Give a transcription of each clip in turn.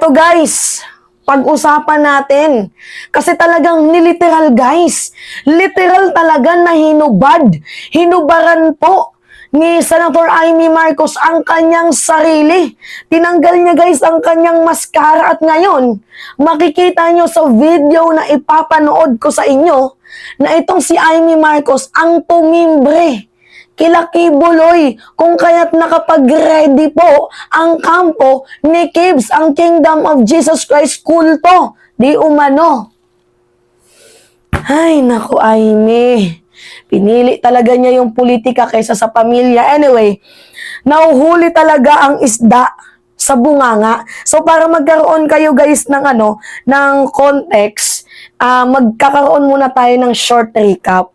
Eto guys, pag-usapan natin. Kasi talagang niliteral guys. Literal talaga na hinubad. Hinubaran po ni Senator Amy Marcos ang kanyang sarili. Tinanggal niya guys ang kanyang maskara at ngayon, makikita nyo sa video na ipapanood ko sa inyo na itong si Amy Marcos ang tumimbre kila Kibuloy, kung kaya't nakapag-ready po ang kampo ni Kibs, ang Kingdom of Jesus Christ kulto. Di umano. Ay, naku, Amy. Pinili talaga niya yung politika kaysa sa pamilya. Anyway, nauhuli talaga ang isda sa bunganga. So, para magkaroon kayo guys ng ng context, magkakaroon muna tayo ng short recap.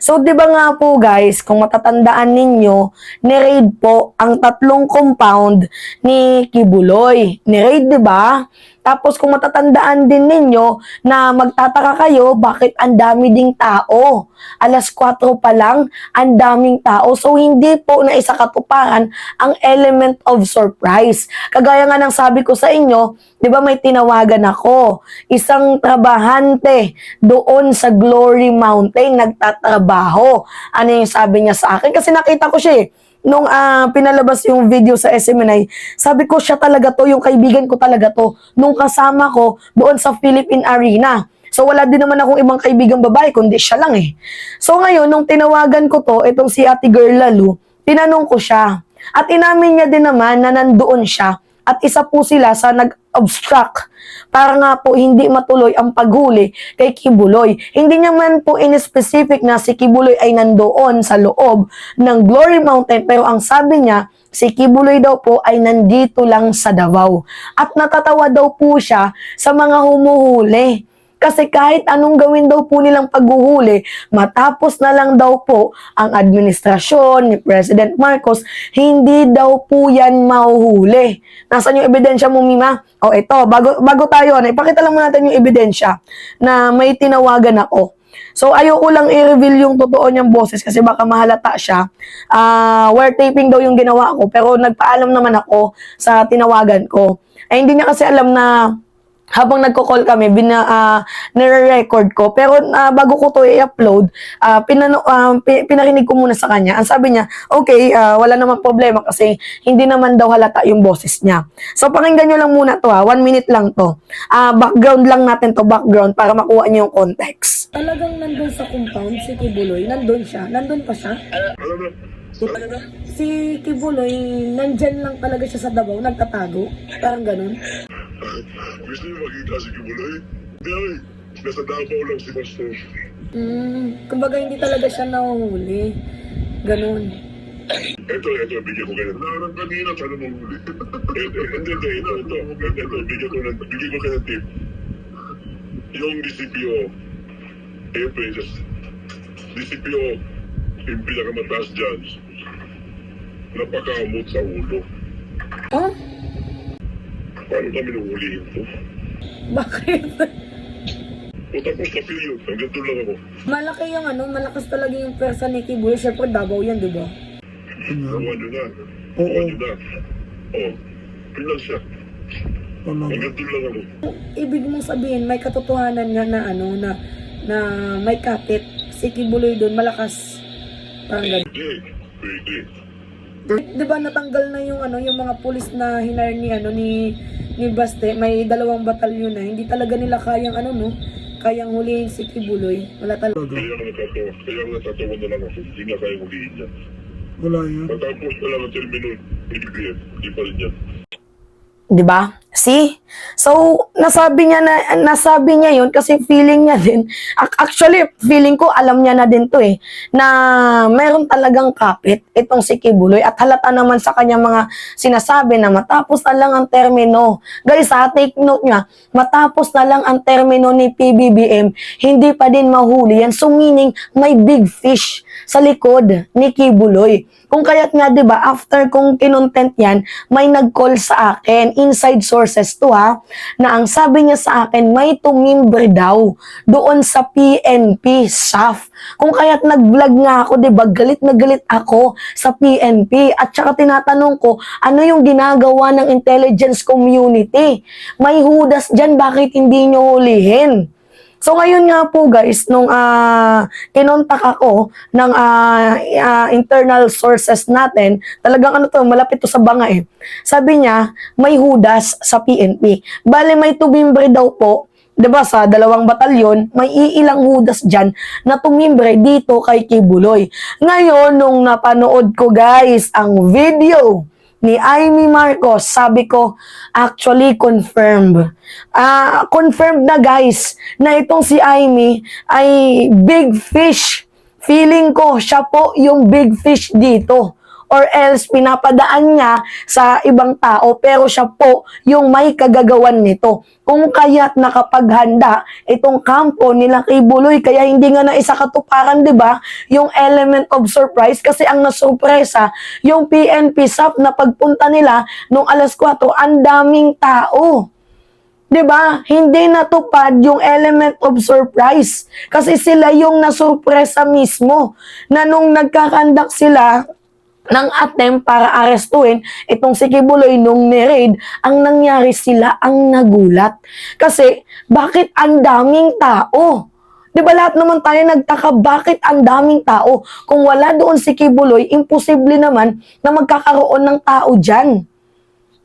So, di ba nga po guys, kung matatandaan ninyo, ni-raid po ang 3 compound ni Kibuloy. Ni-raid, di ba? Tapos kung matatandaan din ninyo na magtataka kayo, bakit ang dami ding tao? Alas 4 pa lang, ang daming tao. So, hindi po na isa katuparan ang element of surprise. Kagaya nga ng sabi ko sa inyo, di ba may tinawagan ako? Isang trabahante doon sa Glory Mountain, nagtatrabaho. Ano yung sabi niya sa akin? Kasi nakita ko siya nung pinalabas yung video sa SMNI, sabi ko siya talaga to, yung kaibigan ko talaga to, nung kasama ko doon sa Philippine Arena. So wala din naman akong ibang kaibigang babae, kundi siya lang eh. So ngayon, nung tinawagan ko to, itong si Ate Girl Lalu, tinanong ko siya. At inamin niya din naman na nandoon siya. At isa po sila sa nag-obstruct para nga po hindi matuloy ang paghuli kay Kibuloy. Hindi niya man po in-specific na si Kibuloy ay nandoon sa loob ng Glory Mountain, pero ang sabi niya, si Kibuloy daw po ay nandito lang sa Davao. At natatawa daw po siya sa mga humuhuli. Kasi kahit anong gawin daw po nilang paghuhuli, matapos na lang daw po ang administrasyon ni President Marcos, hindi daw po yan mahuhuli. Nasaan yung ebidensya mo, Mima? O ito, bago tayo, ipakita lang natin yung ebidensya na may tinawagan ako. So, ayoko lang i-reveal yung totoo niyang boses kasi baka mahalata siya. Wire taping daw yung ginawa ko, pero nagpaalam naman ako sa tinawagan ko. Hindi niya kasi alam na habang nagko-call kami, nire-record ko. Pero bago ko to i-upload, pinarinig ko muna sa kanya. Ang sabi niya, okay, wala namang problema kasi hindi naman daw halata yung boses niya. So, pakinggan nyo lang muna to 1 minute lang to. Background lang natin to, background, para makuha niyo yung context. Talagang nandun sa compound, si Kibuloy, nandun siya? Nandun pa siya? Si Kibuloy, nandyan lang talaga siya sa Davao, nagtatago? Parang ganun? Gusto niyo makita si Kibuloy? Hindi, nasa Davao lang si Pastor. Kumbaga hindi talaga siya nahuhuli. Ganun. Ito, bigyan ko kayo. Nakarang kanina, sana mahuli. Ito, bigyan ko kayo ng tip. Yung DCPO, DCPO, yung pinakamataas dyan, napakamot sa ulo. Oh? Paano kami nahulihin to? Bakit? O tapos na yun, hanggang doon lang ako. Malaki yung malakas talaga yung pwersa ni Kibuloy. Siyempre, Davao yan, di ba? Nakuha nyo na. Oo. Nakuha nyo na. O, pilang siya. Hanggang doon lang ako. Ibig mong sabihin, may katotohanan nga na may kapit. Si Kibuloy doon, malakas. Parang ganun. Pwede. Di ba natanggal na yung mga pulis na hinar ni Baste, may 2 batalyon na. Hindi talaga nila kayang kayang hulihin si Kibuloy. Wala talaga. Kaya natatawa na lang ako. Hindi na kaya hulihin niya. Wala yan. Matapos na lang ang termino, hindi pa rin yan. Di ba? See? So, nasabi niya yun kasi feeling niya din. Actually, feeling ko alam niya na din to na meron talagang kapit itong si Kibuloy at halata naman sa kanya mga sinasabi na matapos na lang ang termino. Guys, take note niya, matapos na lang ang termino ni PBBM, hindi pa din mahuli yan. So, meaning, may big fish sa likod ni Kibuloy. Kung kaya't nga, di ba, after kong kinontent yan, may nag-call sa akin, inside sources to ba, na ang sabi niya sa akin, may tumimbre daw doon sa PNP SAF. Kung kaya't nag-vlog nga ako, 'di ba? Galit na galit ako sa PNP at saka tinatanong ko, ano yung ginagawa ng intelligence community? May hudas diyan, bakit hindi niyo hulihin? So ngayon nga po guys, nung kinontak ako ng internal sources natin, talagang ano to, malapit to sa banga eh. Sabi niya, may hudas sa PNP. Bale may tumimbre daw po, 'di ba, sa 2 batalyon, may iilang hudas diyan na tumimbre dito kay Kibuloy. Ngayon nung napanood ko guys ang video ni Amy Marcos, sabi ko, actually confirmed. Confirmed na guys, na itong si Amy ay big fish. Feeling ko, siya po yung big fish dito. Or else, pinapadaan niya sa ibang tao, pero siya po yung may kagagawan nito. Kung kaya't nakapaghanda itong kampo nila kay Buloy, kaya hindi nga na isa katuparan, di ba? Yung element of surprise, kasi ang nasurpresa, yung PNP SAF na pagpunta nila nung alas 4, ang daming tao. 'Di ba? Hindi natupad yung element of surprise. Kasi sila yung nasurpresa mismo na nung nagkakandak sila ng attempt para arestuin itong si Kibuloy nung ni-raid, ang nangyari sila ang nagulat. Kasi, bakit ang daming tao? Di ba lahat naman tayo nagtaka, bakit ang daming tao? Kung wala doon si Kibuloy, imposible naman na magkakaroon ng tao dyan.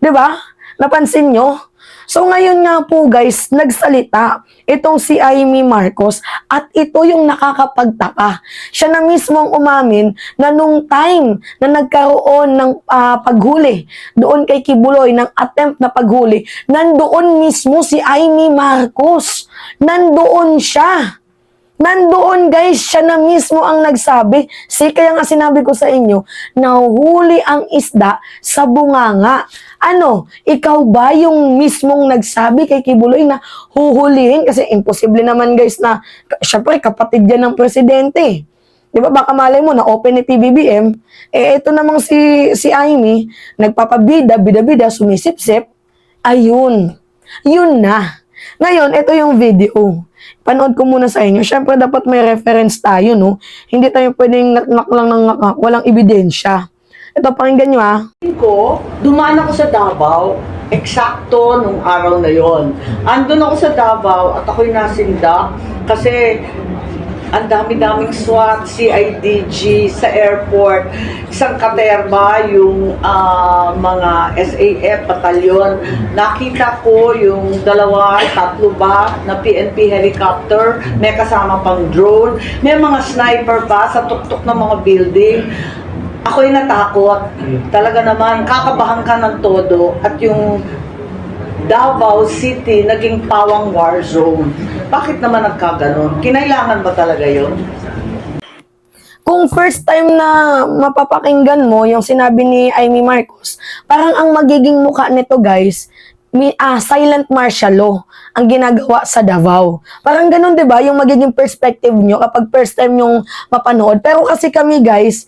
Di ba? Napansin nyo? So ngayon nga po guys, nagsalita itong si Amy Marcos at ito yung nakakapagtaka. Siya na mismo ang umamin na nung time na nagkaroon ng paghuli doon kay Kibuloy, ng attempt na paghuli, nandoon mismo si Amy Marcos. Nandoon siya. Nandoon guys, siya na mismo ang nagsabi. Kaya nga sinabi ko sa inyo, nahuhuli ang isda sa bunganga. Ano, ikaw ba yung mismong nagsabi kay Kibuloy na huhulihin? Kasi imposible naman guys na, syempre kapatid yan ng presidente. Di ba, baka malay mo na open ni PBBM, ito namang si Amy, nagpapabida, bida-bida, sumisip-sip, ayun. Yun na. Ngayon, ito yung video. Panood ko muna sa inyo. Syempre, dapat may reference tayo, no? Hindi tayo pwedeng naknak lang ng naknak, walang ebidensya. Ito, pakinggan nyo, ha? Ko, dumaan ako sa Davao, eksakto nung araw na yon. Andun ako sa Davao at ako'y nasinda kasi ang dami-daming SWAT, CIDG sa airport, isang katerba, yung mga SAF batalyon. Nakita ko yung 2, 3 ba na PNP helicopter, may kasama pang drone, may mga sniper pa sa tuktok ng mga building. Ako'y natakot. Talaga naman, kakabahan ka ng todo at yung Davao City naging pawang war zone. Bakit naman nagkaganon? Kinailangan ba talaga yun? Kung first time na mapapakinggan mo yung sinabi ni Amy Marcos, parang ang magiging mukha nito guys, silent martial law ang ginagawa sa Davao. Parang ganun, 'di ba? Yung magiging perspective nyo kapag first time yung mapanood. Pero kasi kami guys,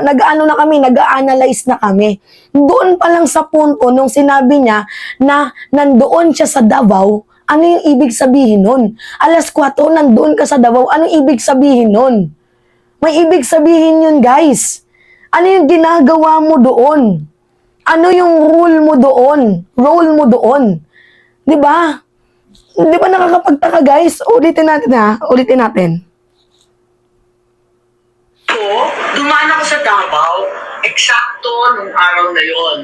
nag-analyze na kami. Doon pa lang sa punto nung sinabi niya na nandoon siya sa Davao, ano yung ibig sabihin nun? Alas 4, nandoon ka sa Davao, ano ibig sabihin nun? May ibig sabihin yun, guys. Ano yung ginagawa mo doon? Ano yung role mo doon? Role mo doon. 'Di ba? 'Di ba nakakapagtaka, guys? Ulitin natin, ha? Ulitin natin. Dumaan ako sa Davao, eksakto nung araw na yon.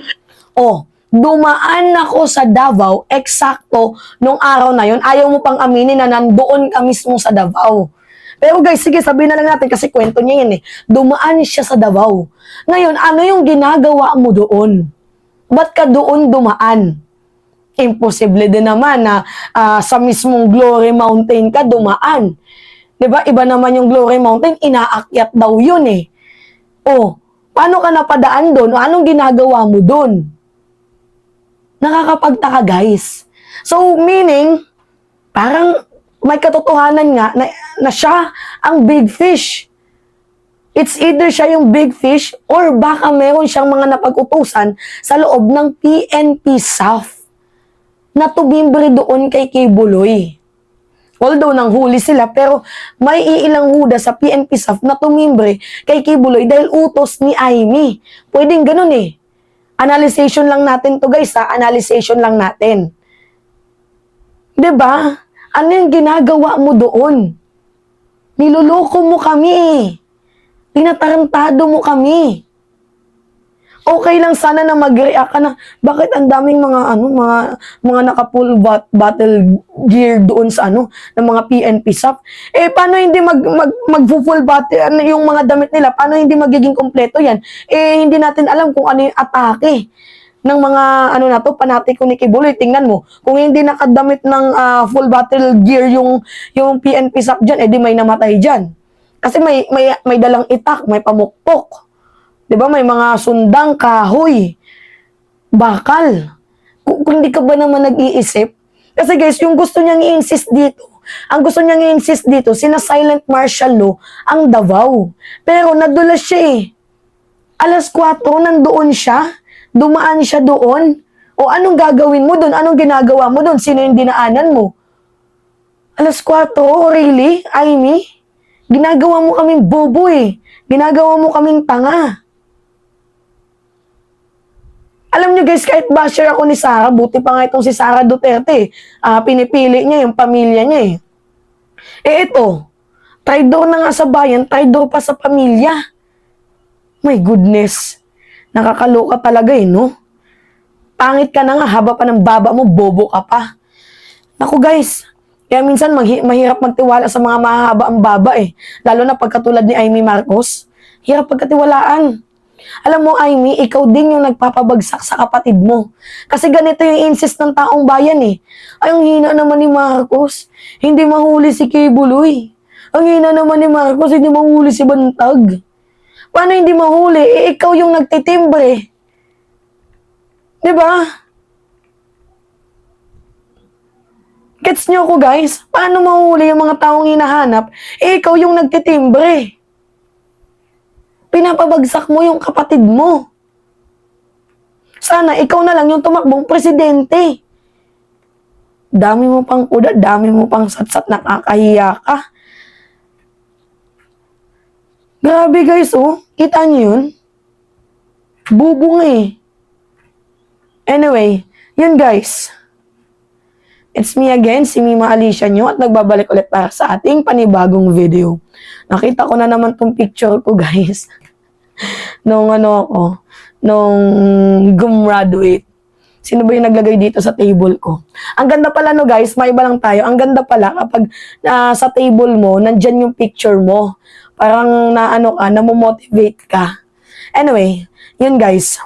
Dumaan ako sa Davao, eksakto nung araw na yon. Ayaw mo pang aminin na nandoon ka mismo sa Davao. Pero guys, sige, sabihin na lang natin kasi kwento niya yan eh. Dumaan siya sa Davao. Ngayon, ano yung ginagawa mo doon? Ba't ka doon dumaan? Imposible din naman na sa mismong Glory Mountain ka dumaan. 'Di ba? Iba naman yung Glory Mountain, inaakyat daw yun eh. Paano ka napadaan doon? Anong ginagawa mo doon? Nakakapagtaka, guys. So, meaning, parang may katotohanan nga na siya ang big fish. It's either siya yung big fish or baka meron siyang mga napag-utusan sa loob ng PNP SAF. na tumimbre doon kay Kibuloy. Although nanghuli sila, pero may iilang huda sa PNP SAF na tumimbre kay Kibuloy dahil utos ni Amy. Pwedeng ganun eh. Analyzation lang natin to guys ha, analyzation lang natin. 'Di ba? Ano yung ginagawa mo doon? Niloloko mo kami. Tinatarantado mo kami. Okay lang sana na mag-react ka na, bakit ang daming mga naka-full battle gear doon sa ng mga PNP SAF? Eh, paano hindi mag-full battle, yung mga damit nila, paano hindi magiging kompleto yan? Eh, hindi natin alam kung ano yung atake ng mga panatiko ni Kibuloy. Tingnan mo, kung hindi nakadamit ng full battle gear yung PNP SAF dyan, eh di may namatay dyan. Kasi may dalang itak, may pamukpok. 'Di ba? May mga sundang, kahoy, bakal. Kung hindi ka ba naman nag-iisip? Kasi guys, yung gusto niyang i-insist dito, sina-silent martial law ang Davao. Pero nadulas siya eh. Alas 4, nandoon siya, dumaan siya doon. O anong gagawin mo doon? Anong ginagawa mo doon? Sino yung dinaanan mo? Alas 4, really? Amy? Ginagawa mo kaming bobo eh. Ginagawa mo kaming tanga. Alam nyo guys, kahit basher ako ni Sara, buti pa nga itong si Sara Duterte, pinipili niya yung pamilya niya eh. Eh ito, traidor na nga sa bayan, traidor pa sa pamilya. My goodness, nakakaloka talaga eh, no? Pangit ka na nga, haba pa ng baba mo, bobo ka pa. Naku guys, kaya minsan mahirap magtiwala sa mga mahaba ang baba eh. Lalo na pagkatulad ni Amy Marcos, hirap pagkatiwalaan. Alam mo, Amy, ikaw din yung nagpapabagsak sa kapatid mo. Kasi ganito yung insist ng taong bayan eh. Ay, ang hina naman ni Marcos. Hindi mahuli si Kibuloy. Ang hina naman ni Marcos, hindi mahuli si Bantag. Paano hindi mahuli? Eh, ikaw yung nagtitimbre. Diba? Gets nyo ko guys? Paano mahuli yung mga taong hinahanap? Eh, ikaw yung nagtitimbre. Pinapabagsak mo yung kapatid mo. Sana ikaw na lang yung tumakbong presidente. Dami mo pang kuda, dami mo pang satsat, nakakahiya ka. Grabe guys, oh. Kita niyo yun? Bubong eh. Anyway, yun guys. It's me again, si Mima Alicia nyo, at nagbabalik ulit para sa ating panibagong video. Nakita ko na naman tong picture ko guys. nung gumraduate. Sino ba yung naglagay dito sa table ko? Ang ganda pala no guys, may iba lang tayo. Ang ganda pala kapag sa table mo, nandyan yung picture mo. Parang namomotivate ka. Anyway, yun guys.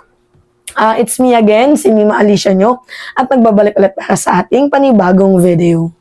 It's me again, si Mima Alicia nyo, at nagbabalik ulit para sa ating panibagong video.